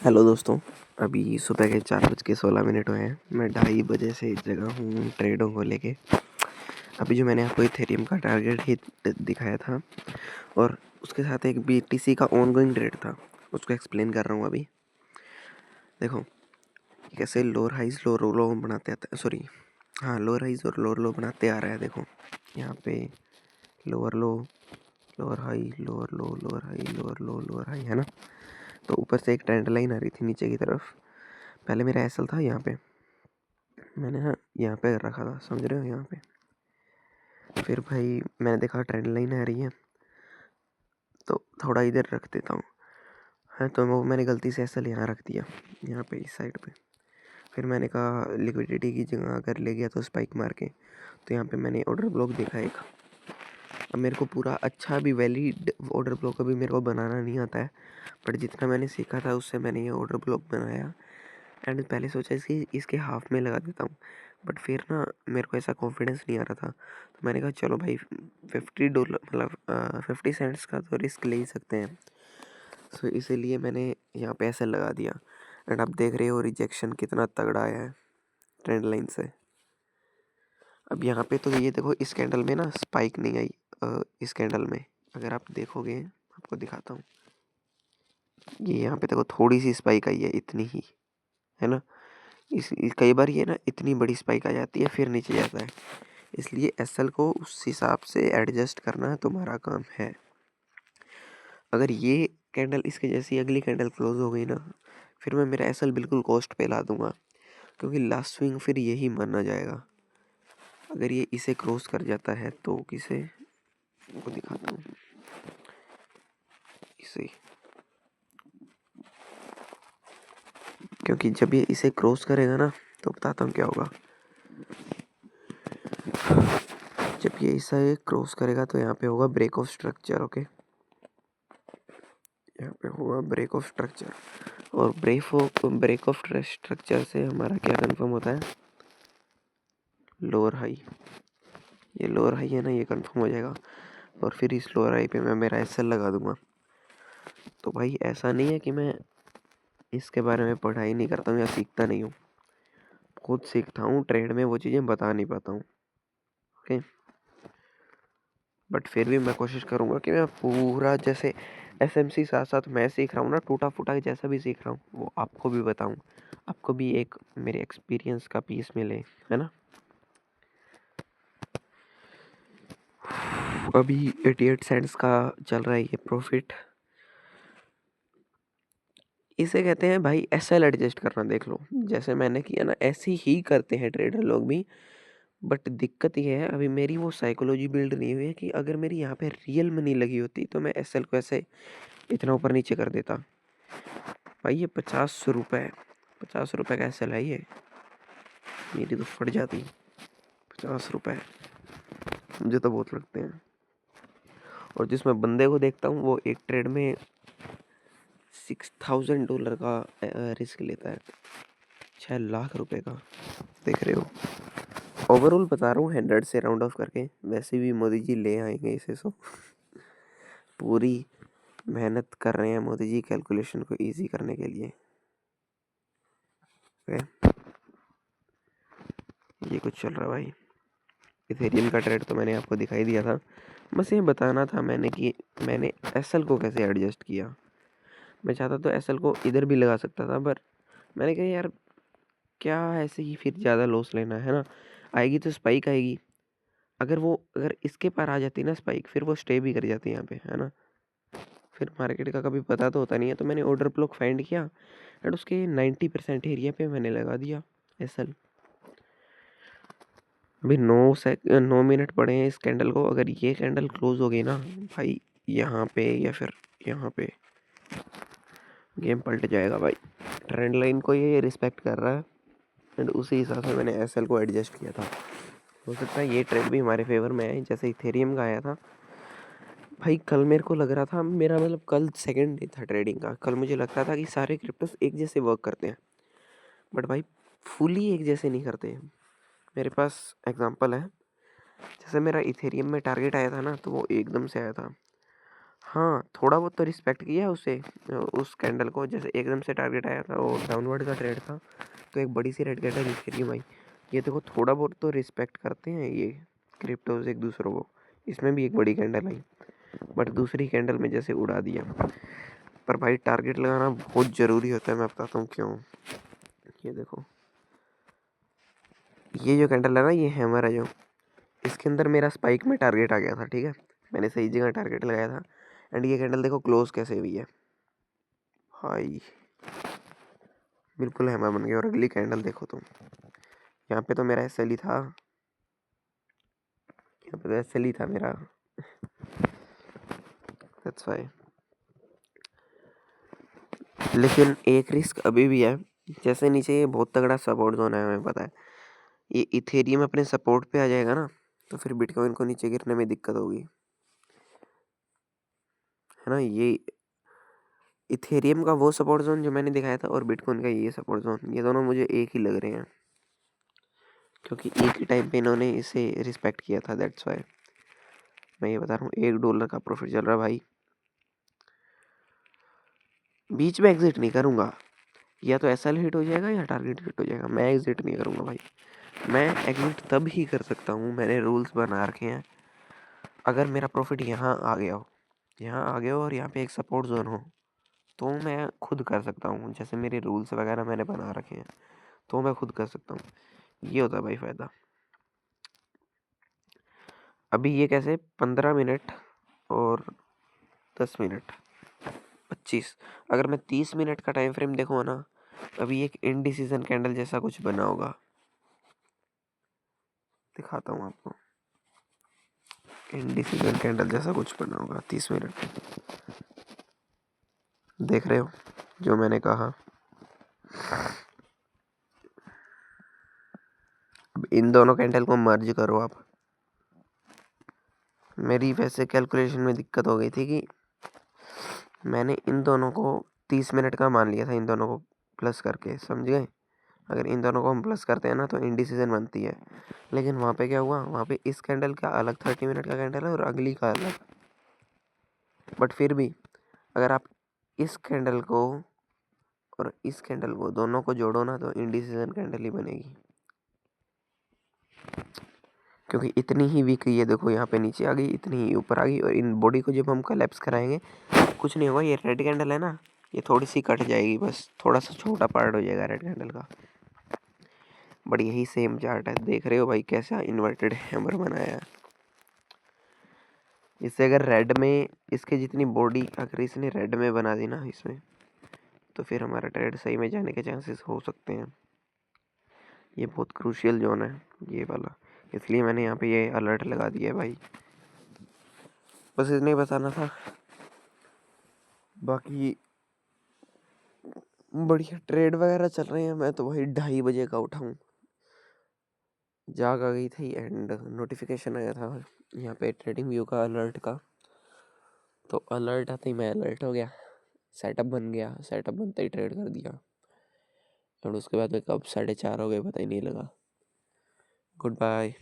Hello दोस्तों। अभी सुबह के 4:16 हुए हैं। मैं 2:30 बजे से इस जगह हूँ ट्रेडों को लेके। अभी जो मैंने आपको इथेरियम का टारगेट हिट दिखाया था और उसके साथ एक बीटीसी का ऑनगोइंग ट्रेड था, उसको एक्सप्लेन कर रहा हूँ अभी। देखो कैसे लोअर हाइज लोअर लो बनाते आते हैं, सॉरी हाँ, लोअर हाइज और लोअर लो बनाते आ रहा है। देखो यहाँ पे लोअर लो, लोअर हाई, लोअर लो, लोअर हाई, लोअर लो, लोअर हाई, है ना। तो ऊपर से एक ट्रेंड लाइन आ रही थी नीचे की तरफ। पहले मेरा एसएल था यहाँ पे, मैंने ना यहाँ पे रखा था, समझ रहे हो, यहाँ पे। फिर भाई मैंने देखा ट्रेंड लाइन आ रही है तो थोड़ा इधर रख देता हूँ, है। तो वो मैंने गलती से एसएल यहाँ रख दिया, यहाँ पे इस साइड पे। फिर मैंने कहा लिक्विडिटी की जगह अगर ले गया तो स्पाइक मार के, तो यहाँ पे मैंने ऑर्डर ब्लॉक देखा एक। अब मेरे को पूरा अच्छा भी वैलिड ऑर्डर ब्लॉक अभी मेरे को बनाना नहीं आता है, बट जितना मैंने सीखा था उससे मैंने ये ऑर्डर ब्लॉक बनाया। एंड पहले सोचा इसके हाफ में लगा देता हूँ, बट फिर ना मेरे को ऐसा कॉन्फिडेंस नहीं आ रहा था। तो मैंने कहा चलो भाई $50 मतलब 50 सेंट्स का तो रिस्क ले ही सकते हैं। सो इसीलिए मैंने यहाँ पे ऐसे लगा दिया। एंड आप देख रहे हो रिजेक्शन कितना तगड़ा आया है ट्रेंड लाइन से। अब यहाँ पे तो ये देखो इस कैंडल में ना स्पाइक नहीं आई। इस कैंडल में अगर आप देखोगे, आपको दिखाता हूँ, ये यहाँ पे देखो थोड़ी सी स्पाइक आई है, इतनी ही, है ना। कई बार ये ना इतनी बड़ी स्पाइक आ जाती है फिर नीचे जाता है, इसलिए एसएल को उस हिसाब से एडजस्ट करना तुम्हारा काम है। अगर ये कैंडल इसके जैसी अगली कैंडल क्लोज हो गई ना, फिर मैं मेरा एसएल बिल्कुल कॉस्ट पे ला दूंगा, क्योंकि लास्ट स्विंग फिर यही माना जाएगा। अगर ये इसे क्रॉस कर जाता है तो किसे को दिखाता हूँ, इसे, क्योंकि जब ये इसे क्रॉस करेगा ना तो बताता हूँ क्या होगा। जब ये इसे क्रॉस करेगा तो यहाँ पे होगा ब्रेक ऑफ स्ट्रक्चर। ओके, यहाँ पे होगा ब्रेक ऑफ स्ट्रक्चर, और ब्रेक ऑफ स्ट्रक्चर से हमारा क्या कंफर्म होता है, लोअर हाई। ये लोअर हाई है ना, ये कंफर्म हो जाएगा, और फिर इस लोअर हाई पे मैं मेरा एसएल लगा दूंगा। तो भाई ऐसा नहीं है कि मैं इसके बारे में पढ़ाई नहीं करता हूँ या सीखता नहीं हूँ, खुद सीखता हूँ, ट्रेड में वो चीज़ें बता नहीं पाता हूँ। ओके, बट फिर भी मैं कोशिश करूँगा कि मैं पूरा जैसे एसएमसी साथ साथ मैं सीख रहा हूँ ना, टूटा फूटा जैसा भी सीख रहा हूँ वो आपको भी बताऊँ, आपको भी एक मेरे एक्सपीरियंस का पीस मिले, है ना। अभी 88 सेंट्स का चल रहा है ये प्रॉफिट। इसे कहते हैं भाई एसएल एडजस्ट करना। देख लो जैसे मैंने किया ना, ऐसे ही करते हैं ट्रेडर लोग भी। बट दिक्कत ये है, अभी मेरी वो साइकोलॉजी बिल्ड नहीं हुई है कि अगर मेरी यहाँ पे रियल मनी लगी होती तो मैं एसएल को ऐसे इतना ऊपर नीचे कर देता। भाई ये 50 रुपये, 50 रुपये का एसएल है ये, मेरी तो फट जाती। 50 रुपये मुझे तो बहुत लगते हैं। और जिसमें बंदे को देखता हूँ वो एक ट्रेड में $6,000 का रिस्क लेता है, 6 लाख रुपए का। देख रहे हो, ओवरऑल बता रहा हूँ 100 से राउंड ऑफ करके। वैसे भी मोदी जी ले आएंगे इसे, सो पूरी मेहनत कर रहे हैं मोदी जी कैलकुलेशन को इजी करने के लिए। ये कुछ चल रहा भाई। इथेरियम का ट्रेड तो मैंने आपको दिखाई दिया था, बस ये बताना था मैंने कि मैंने एसएल को कैसे एडजस्ट किया। मैं चाहता तो एसएल को इधर भी लगा सकता था, पर मैंने कहा यार क्या ऐसे ही फिर ज़्यादा लॉस लेना, है ना। आएगी तो स्पाइक आएगी, अगर इसके पार आ जाती ना स्पाइक, फिर वो स्टे भी कर जाती यहाँ पे, है ना। फिर मार्केट का कभी पता तो होता नहीं है। तो मैंने ऑर्डर ब्लॉक फाइंड किया एंड उसके 90% एरिया पे मैंने लगा दिया एसएल। अभी 9 मिनट पड़े हैं इस कैंडल को। अगर ये कैंडल क्लोज हो गई ना भाई, यहाँ पे या फिर यहाँ पे, गेम पलट जाएगा भाई। ट्रेंड लाइन को ये रिस्पेक्ट कर रहा है एंड उसी हिसाब से मैंने एसएल को एडजस्ट किया था। हो सकता है ये ट्रेड भी हमारे फेवर में आए, जैसे इथेरियम का आया था भाई। कल मेरे को लग रहा था, मेरा मतलब कल सेकंड डे था ट्रेडिंग का, कल मुझे लगता था कि सारे क्रिप्टोस एक जैसे वर्क करते हैं, बट भाई फुली एक जैसे नहीं करते। मेरे पास एग्जांपल है, जैसे मेरा इथेरियम में टारगेट आया था ना, तो वो एकदम से आया था हाँ, थोड़ा बहुत तो रिस्पेक्ट किया उसे, उस कैंडल को। जैसे एकदम से टारगेट आया था, वो डाउनवर्ड का ट्रेड था, तो एक बड़ी सी रेड कैंडल दिख रही है भाई। ये देखो, थोड़ा बहुत तो रिस्पेक्ट करते हैं ये क्रिप्टोज एक दूसरों को। इसमें भी एक बड़ी कैंडल आई, बट दूसरी कैंडल में जैसे उड़ा दिया। पर भाई टारगेट लगाना बहुत ज़रूरी होता है, मैं बताता हूँ क्यों। ये देखो, ये जो कैंडल है ना, ये हैमर है जो, इसके अंदर मेरा स्पाइक में टारगेट आ गया था, ठीक है, मैंने सही जगह टारगेट लगाया था। एंड ये कैंडल देखो क्लोज कैसे हुई है भाई, बिल्कुल हैमर बन गया। और अगली कैंडल देखो तुम, यहाँ पे तो मेरा एसएल ही था, यहाँ पे तो एसएल ही था मेरा, दैट्स वाई। लेकिन एक रिस्क अभी भी है, जैसे नीचे ये बहुत तगड़ा सपोर्ट जोन है, हमें पता है। ये इथेरियम अपने सपोर्ट पे आ जाएगा ना, तो फिर बिटकॉइन को नीचे गिरने में दिक्कत होगी, है ना। ये इथेरियम का वो सपोर्ट जोन जो मैंने दिखाया था, और बिटकॉइन का ये सपोर्ट जोन, ये दोनों मुझे एक ही लग रहे हैं, क्योंकि एक ही टाइम पे इन्होंने इसे रिस्पेक्ट किया था, दैट्स वाई मैं ये बता रहा हूँ। $1 का प्रॉफिट चल रहा है भाई, बीच में एग्जिट नहीं करूँगा, या तो एसएल हिट हो जाएगा या टारगेट हिट हो जाएगा, मैं एग्जिट नहीं करूँगा भाई। मैं एग्जिट तब ही कर सकता हूँ, मैंने रूल्स बना रखे हैं, अगर मेरा प्रॉफिट यहाँ आ गया हो, यहाँ आ गया हो और यहाँ पे एक सपोर्ट जोन हो, तो मैं खुद कर सकता हूँ। जैसे मेरे रूल्स वगैरह मैंने बना रखे हैं, तो मैं खुद कर सकता हूँ। ये होता है भाई फ़ायदा। अभी ये कैसे 15 मिनट और 10 मिनट 25, अगर मैं 30 मिनट का टाइम फ्रेम देखूँ ना, अभी एक इनडिसीजन कैंडल जैसा कुछ बना होगा, दिखाता हूँ आपको। इनडिसीजन कैंडल जैसा कुछ बना होगा 30 मिनट, देख रहे हो जो मैंने कहा। अब इन दोनों कैंडल को मर्ज करो आप। मेरी वैसे कैलकुलेशन में दिक्कत हो गई थी कि मैंने इन दोनों को 30 मिनट का मान लिया था, इन दोनों को प्लस करके, समझ गए। अगर इन दोनों को हम प्लस करते हैं ना, तो इनडिसीजन बनती है। लेकिन वहाँ पे क्या हुआ, वहाँ पे इस कैंडल का अलग 30 मिनट का कैंडल है और अगली का अलग। बट फिर भी अगर आप इस कैंडल को और इस कैंडल को दोनों को जोड़ो ना, तो इनडिसीजन कैंडल ही बनेगी, क्योंकि इतनी ही वीक ये देखो, यहाँ पे नीचे आ गई, इतनी ही ऊपर आ गई। और इन बॉडी को जब हम कलेप्स कराएंगे, कुछ नहीं होगा। ये रेड कैंडल है ना, ये थोड़ी सी कट जाएगी, बस थोड़ा सा छोटा पार्ट हो जाएगा रेड कैंडल का। बट यही सेम चार्ट है, देख रहे हो भाई कैसा इन्वर्टेड हैमर बनाया है। इससे अगर रेड में इसके जितनी बॉडी अगर इसने रेड में बना दी ना इसमें, तो फिर हमारा ट्रेड सही में जाने के चांसेस हो सकते हैं। ये बहुत क्रूशियल जोन है ये वाला, इसलिए मैंने यहाँ पे ये अलर्ट लगा दिया है भाई। बस इतना ही बताना था, बाकी बढ़िया ट्रेड वगैरह चल रहे हैं। मैं तो भाई 2:30 बजे का उठा हूँ, जाग आ गई थी एंड नोटिफिकेशन आया था यहाँ पे ट्रेडिंग व्यू का अलर्ट का, तो अलर्ट आते ही मैं अलर्ट हो गया, सेटअप बन गया, सेटअप बनते ही ट्रेड कर दिया। और उसके बाद कब 4:30 हो गए पता ही नहीं लगा। Good bye.